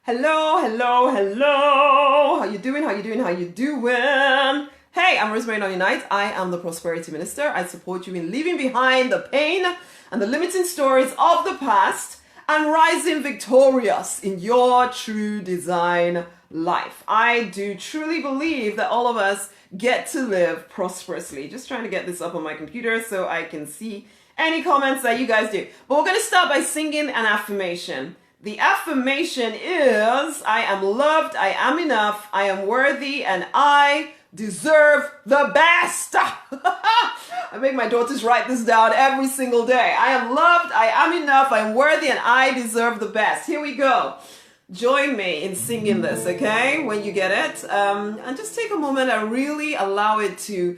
Hello, hello, hello. How you doing? How you doing? How you doing? Hey, I'm Rosemary, Nonny. I am the Prosperity Minister. I support you in leaving behind the pain and the limiting stories of the past and rising victorious in your true design life. I do truly believe that all of us get to live prosperously. Just trying to get this up on my computer so I can see any comments that you guys do. But we're going to start by singing an affirmation. The affirmation is, I am loved, I am enough, I am worthy, and I deserve the best. I make my daughters write this down every single day. I am loved, I am enough, I am worthy, and I deserve the best. Here we go. Join me in singing this, okay? When you get it. And just take a moment and really allow it to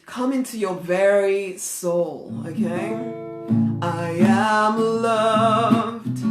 come into your very soul, okay? I am loved.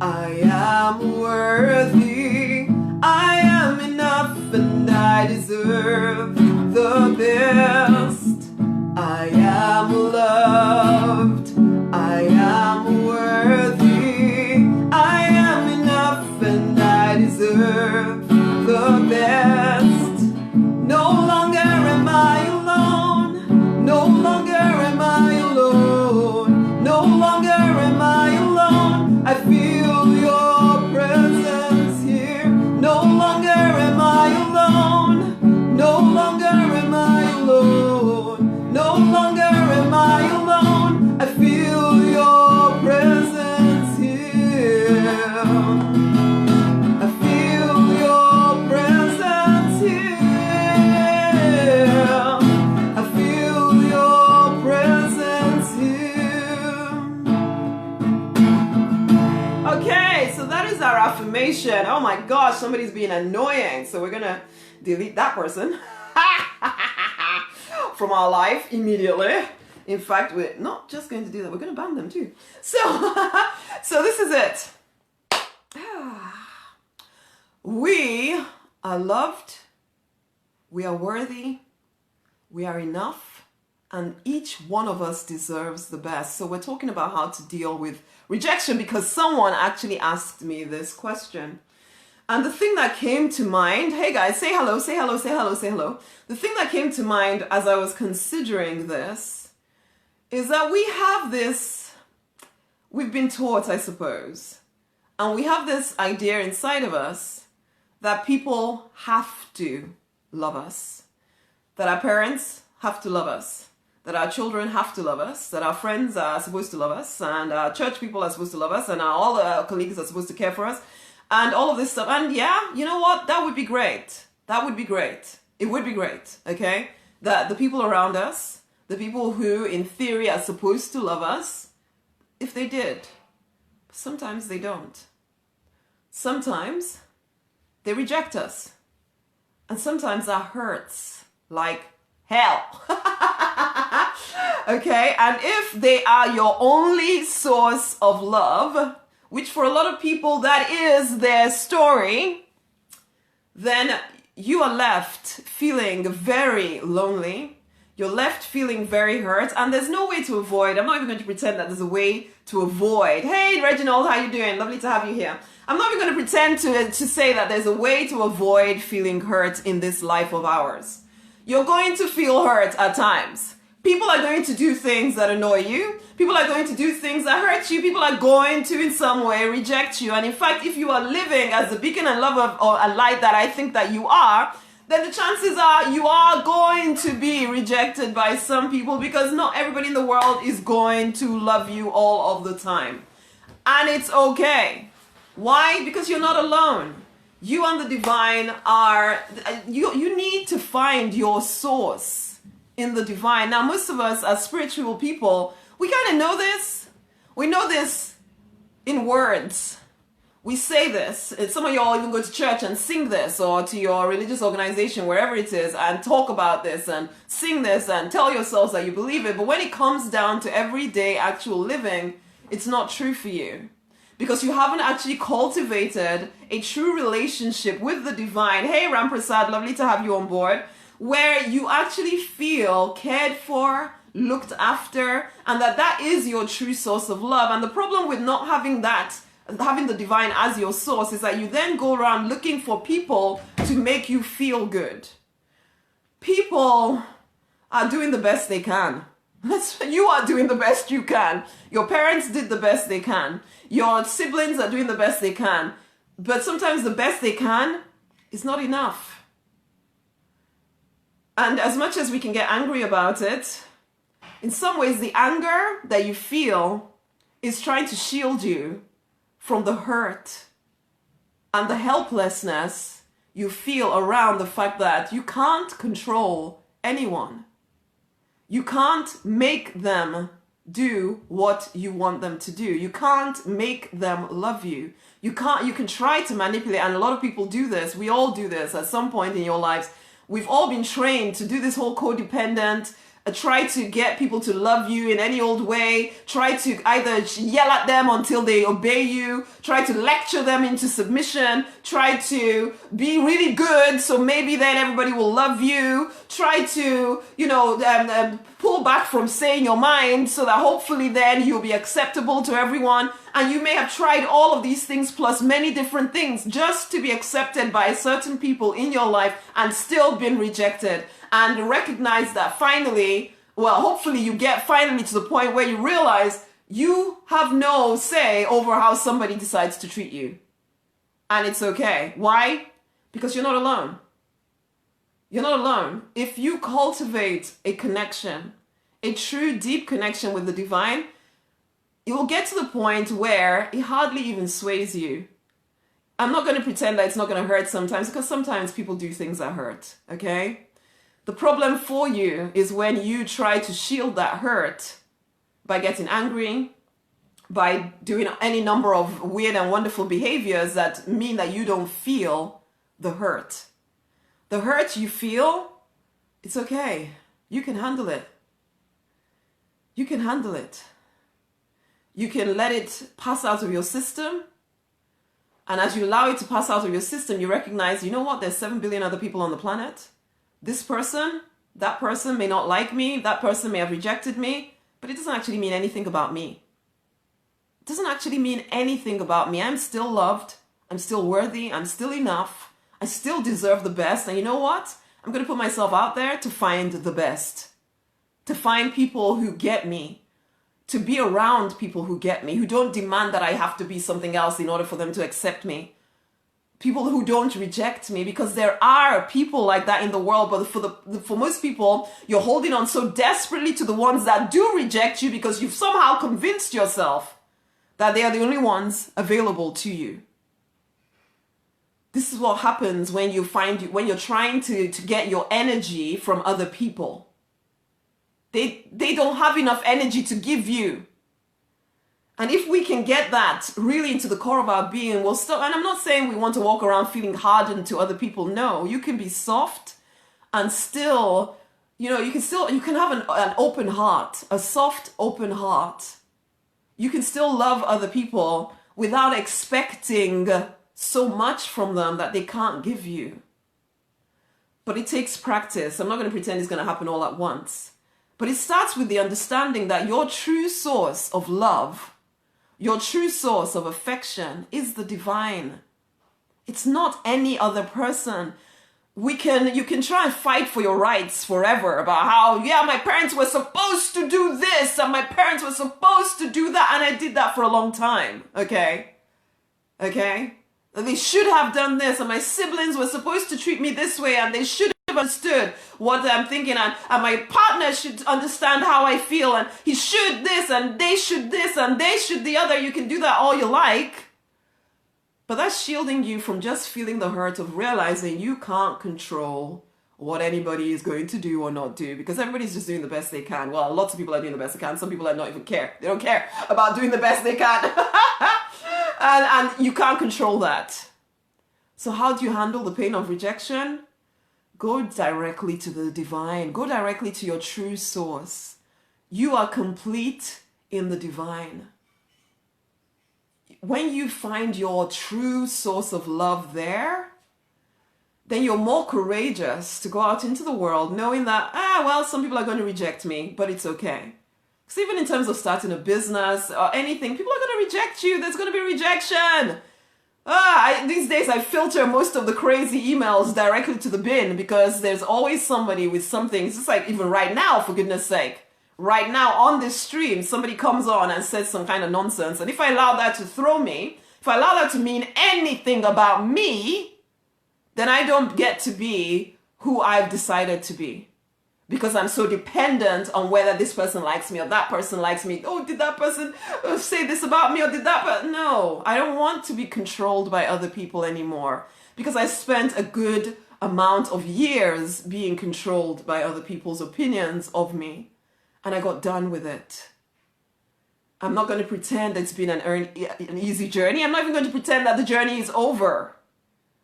I am worthy, I am enough, and I deserve the best. I am loved, I am worthy, I am enough, and I deserve the best. No longer am I alone, no longer am I alone, no longer am I alone. I feel your presence here. No longer am I alone. No longer am I alone. No longer am I alone. I feel your presence here. I feel your presence here. I feel your presence here. Okay, so that is our affirmation. Oh my gosh, somebody's being annoying. So we're gonna delete that person from our life immediately. In fact, we're not just going to do that, we're gonna ban them too. So, so this is it. We are loved, we are worthy, we are enough, and each one of us deserves the best. So we're talking about how to deal with rejection because someone actually asked me this question. And the thing that came to mind, hey guys, say hello, say hello, say hello, say hello. The thing that came to mind as I was considering this is that we have this, we've been taught, I suppose, and we have this idea inside of us that people have to love us, that our parents have to love us, that our children have to love us, that our friends are supposed to love us, and our church people are supposed to love us, and all our colleagues are supposed to care for us, and all of this stuff. And yeah, you know what? That would be great. That would be great. It would be great, okay? That the people around us, the people who in theory are supposed to love us, if they did, sometimes they don't. Sometimes they reject us. And sometimes that hurts like hell. Okay, and if they are your only source of love, which for a lot of people that is their story, then you are left feeling very lonely. You're left feeling very hurt, and there's no way to avoid. I'm not even going to pretend that there's a way to avoid. Hey, Reginald, how you doing? Lovely to have you here. I'm not even going to pretend to say that there's a way to avoid feeling hurt in this life of ours. You're going to feel hurt at times. People are going to do things that annoy you. People are going to do things that hurt you. People are going to, in some way, reject you. And in fact, if you are living as the beacon and love of or a light that I think that you are, then the chances are you are going to be rejected by some people because not everybody in the world is going to love you all of the time. And it's okay. Why? Because you're not alone. You and the divine are, you need to find your source in the divine. Now, most of us as spiritual people, we kind of know this. We know this in words. We say this. Some of y'all even go to church and sing this, or to your religious organization, wherever it is, and talk about this and sing this and tell yourselves that you believe it. But when it comes down to everyday actual living, it's not true for you. Because you haven't actually cultivated a true relationship with the divine. Hey, Ramprasad, lovely to have you on board. Where you actually feel cared for, looked after, and that is your true source of love. And the problem with not having that having the divine as your source is that you then go around looking for people to make you feel good. People are doing the best they can. You are doing the best you can. Your parents did the best they can. Your siblings are doing the best they can. But sometimes the best they can is not enough. And as much as we can get angry about it, in some ways the anger that you feel is trying to shield you from the hurt and the helplessness you feel around the fact that you can't control anyone. You can't make them do what you want them to do. You can't make them love you. You can try to manipulate, and a lot of people do this. We all do this at some point in your lives. We've all been trained to do this whole codependent, try to get people to love you in any old way, try to either yell at them until they obey you, try to lecture them into submission, try to be really good so maybe then everybody will love you, try to, pull back from saying your mind so that hopefully then you'll be acceptable to everyone. And you may have tried all of these things plus many different things just to be accepted by certain people in your life and still been rejected. And recognize that finally, hopefully you get finally to the point where you realize you have no say over how somebody decides to treat you. And it's okay. Why? Because you're not alone. You're not alone. If you cultivate a connection, a true deep connection with the divine, it will get to the point where it hardly even sways you. I'm not going to pretend that it's not going to hurt sometimes, because sometimes people do things that hurt, okay? The problem for you is when you try to shield that hurt by getting angry, by doing any number of weird and wonderful behaviors that mean that you don't feel the hurt. The hurt you feel, it's okay. You can handle it. You can handle it. You can let it pass out of your system. And as you allow it to pass out of your system, you recognize, you know what? There's 7 billion other people on the planet. This person, that person may not like me. That person may have rejected me. But it doesn't actually mean anything about me. It doesn't actually mean anything about me. I'm still loved. I'm still worthy. I'm still enough. I still deserve the best. And you know what? I'm going to put myself out there to find the best. To find people who get me. To be around people who get me, who don't demand that I have to be something else in order for them to accept me. People who don't reject me, because there are people like that in the world, but for most people, you're holding on so desperately to the ones that do reject you because you've somehow convinced yourself that they are the only ones available to you. This is what happens when you're trying to get your energy from other people. They don't have enough energy to give you. And if we can get that really into the core of our being, we'll stop. And I'm not saying we want to walk around feeling hardened to other people. No, you can be soft and still, you can have an open heart, a soft, open heart. You can still love other people without expecting so much from them that they can't give you. But it takes practice. I'm not going to pretend it's going to happen all at once. But it starts with the understanding that your true source of love, your true source of affection is the divine. It's not any other person. You can try and fight for your rights forever about how, my parents were supposed to do this and my parents were supposed to do that, and I did that for a long time. Okay? They should have done this, and my siblings were supposed to treat me this way, and they should have understood what I'm thinking, and my partner should understand how I feel, and he should this, and they should this, and they should the other. You can do that all you like, but that's shielding you from just feeling the hurt of realizing you can't control what anybody is going to do or not do, because everybody's just doing the best they can. Well, lots of people are doing the best they can. Some people are not even care. They don't care about doing the best they can. and you can't control that. So how do you handle the pain of rejection? Go directly to the divine. Go directly to your true source. You are complete in the divine. When you find your true source of love there, then you're more courageous to go out into the world knowing that, some people are going to reject me, but it's okay. Because even in terms of starting a business or anything, people are going going to reject you. There's going to be rejection. These days I filter most of the crazy emails directly to the bin because there's always somebody with something. It's just like even right now, for goodness sake. Right now on this stream, somebody comes on and says some kind of nonsense. And if I allow that to throw me, if I allow that to mean anything about me, then I don't get to be who I've decided to be. Because I'm so dependent on whether this person likes me or that person likes me. Oh, did that person say this about me or did that person? No, I don't want to be controlled by other people anymore. Because I spent a good amount of years being controlled by other people's opinions of me. And I got done with it. I'm not going to pretend it's been an easy journey. I'm not even going to pretend that the journey is over.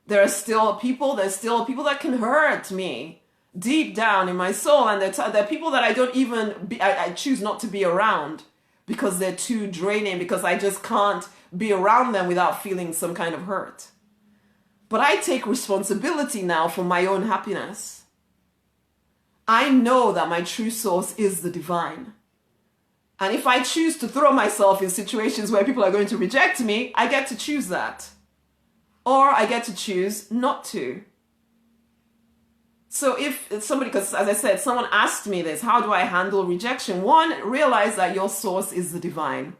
There's still people that can hurt me deep down in my soul, and there are people that I don't even I choose not to be around because they're too draining, because I just can't be around them without feeling some kind of hurt. But I take responsibility now for my own happiness. I know that my true source is the divine. And if I choose to throw myself in situations where people are going to reject me, I get to choose that. Or I get to choose not to. So if somebody, because as I said, someone asked me this, how do I handle rejection? 1, realize that your source is the divine.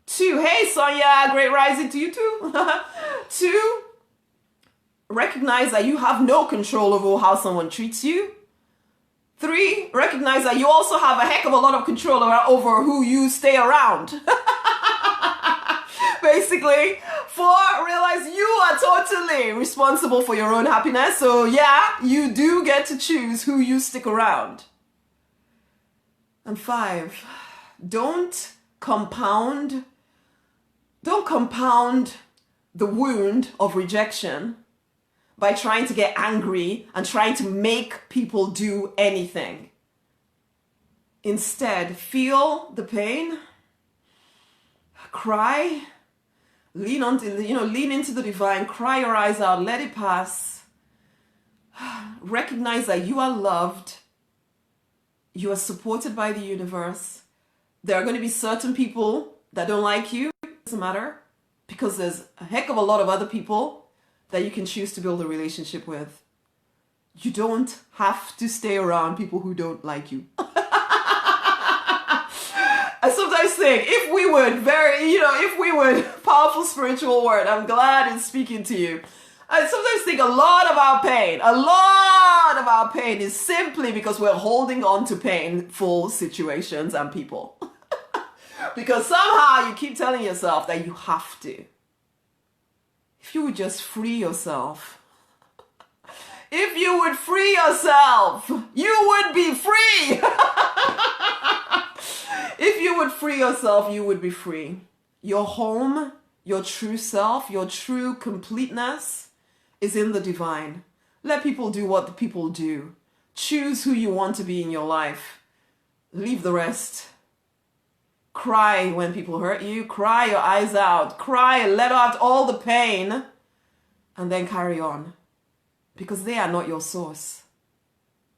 2, hey Sonia, great rising to you too. 2, recognize that you have no control over how someone treats you. 3, recognize that you also have a heck of a lot of control over who you stay around. Basically. 4, realize you are totally responsible for your own happiness. So yeah, you do get to choose who you stick around. And 5, don't compound the wound of rejection by trying to get angry and trying to make people do anything. Instead, feel the pain, cry, lean into the divine, cry your eyes out, let it pass. Recognize that you are loved. You are supported by the universe. There are going to be certain people that don't like you. It doesn't matter, because there's a heck of a lot of other people that you can choose to build a relationship with. You don't have to stay around people who don't like you. I sometimes think if we would, powerful spiritual word, I'm glad it's speaking to you. I sometimes think a lot of our pain is simply because we're holding on to painful situations and people. Because somehow you keep telling yourself that you have to. If you would just free yourself. If you would free yourself, you would be free. If you would free yourself, you would be free. Your home, your true self, your true completeness is in the divine. Let people do what the people do. Choose who you want to be in your life. Leave the rest. Cry when people hurt you. Cry your eyes out. Cry and let out all the pain. And then carry on. Because they are not your source.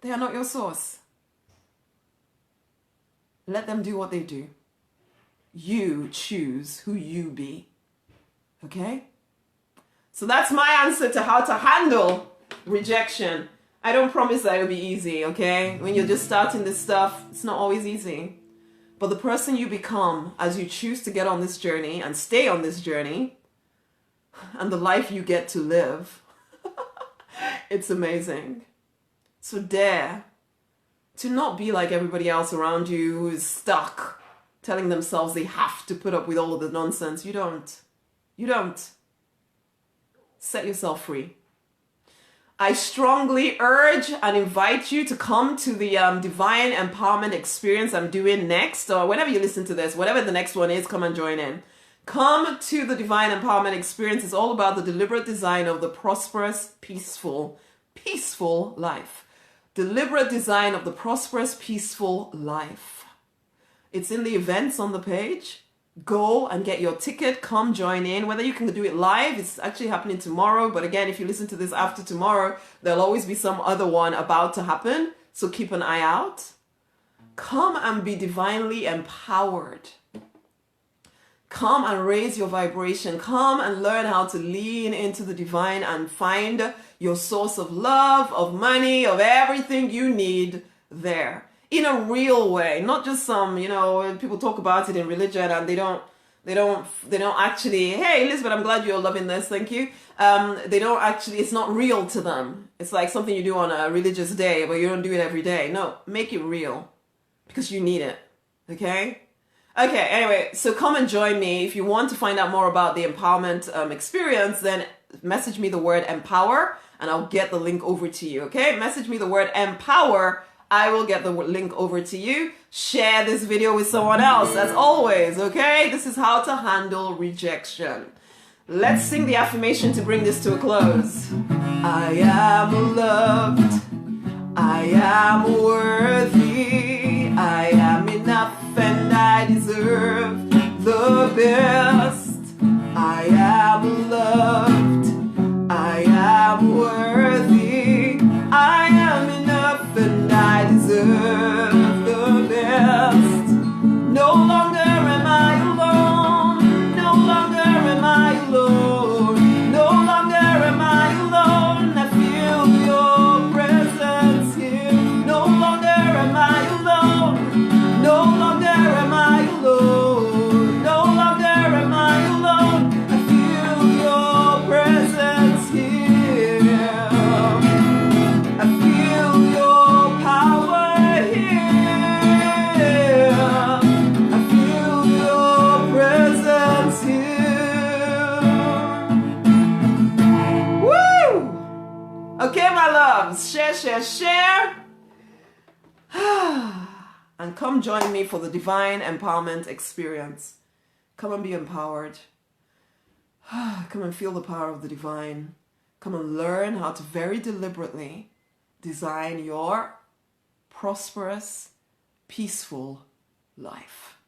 They are not your source. Let them do what they do. You choose who you be. Okay? So that's my answer to how to handle rejection. I don't promise that it'll be easy, okay? When you're just starting this stuff, it's not always easy. But the person you become as you choose to get on this journey and stay on this journey, and the life you get to live, it's amazing. So dare to not be like everybody else around you who is stuck, telling themselves they have to put up with all of the nonsense. You don't. You don't. Set yourself free. I strongly urge and invite you to come to the Divine Empowerment Experience I'm doing next, or whenever you listen to this, whatever the next one is, come and join in. Come to the Divine Empowerment Experience. It's all about the deliberate design of the prosperous, peaceful life. Deliberate design of the prosperous, peaceful life. It's in the events on the page. Go and get your ticket. Come join in. Whether you can do it live, it's actually happening tomorrow. But again, if you listen to this after tomorrow, there'll always be some other one about to happen. So keep an eye out. Come and be divinely empowered. Come and raise your vibration. Come and learn how to lean into the divine and find your source of love, of money, of everything you need there. In a real way, not just some, people talk about it in religion and they don't actually, hey, Elizabeth, I'm glad you're loving this, thank you. They don't actually, it's not real to them. It's like something you do on a religious day, but you don't do it every day. No, make it real because you need it, okay? Okay, anyway, so come and join me. If you want to find out more about the empowerment experience, then message me the word empower and I'll get the link over to you, okay? Message me the word empower. I will get the link over to you. Share this video with someone else, as always, okay? This is how to handle rejection. Let's sing the affirmation to bring this to a close. I am loved. I am worthy. I am enough and I deserve the best. I am loved. I am worthy. I am enough and I deserve the best. No longer am I alone. No longer am I alone. No longer am I alone. I feel your presence here. No longer am I alone. No longer am I alone. No longer am I alone. I feel your presence here. I feel your power here. I feel your presence here. Woo! Okay, my loves, share, share, share. And come join me for the divine empowerment experience. Come and be empowered. Come and feel the power of the divine. Come and learn how to very deliberately design your prosperous, peaceful life.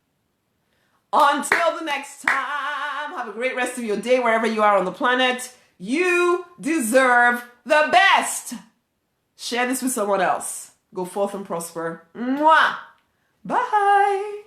Until the next time, have a great rest of your day wherever you are on the planet. You deserve the best. Share this with someone else. Go forth and prosper. Mwah! Bye.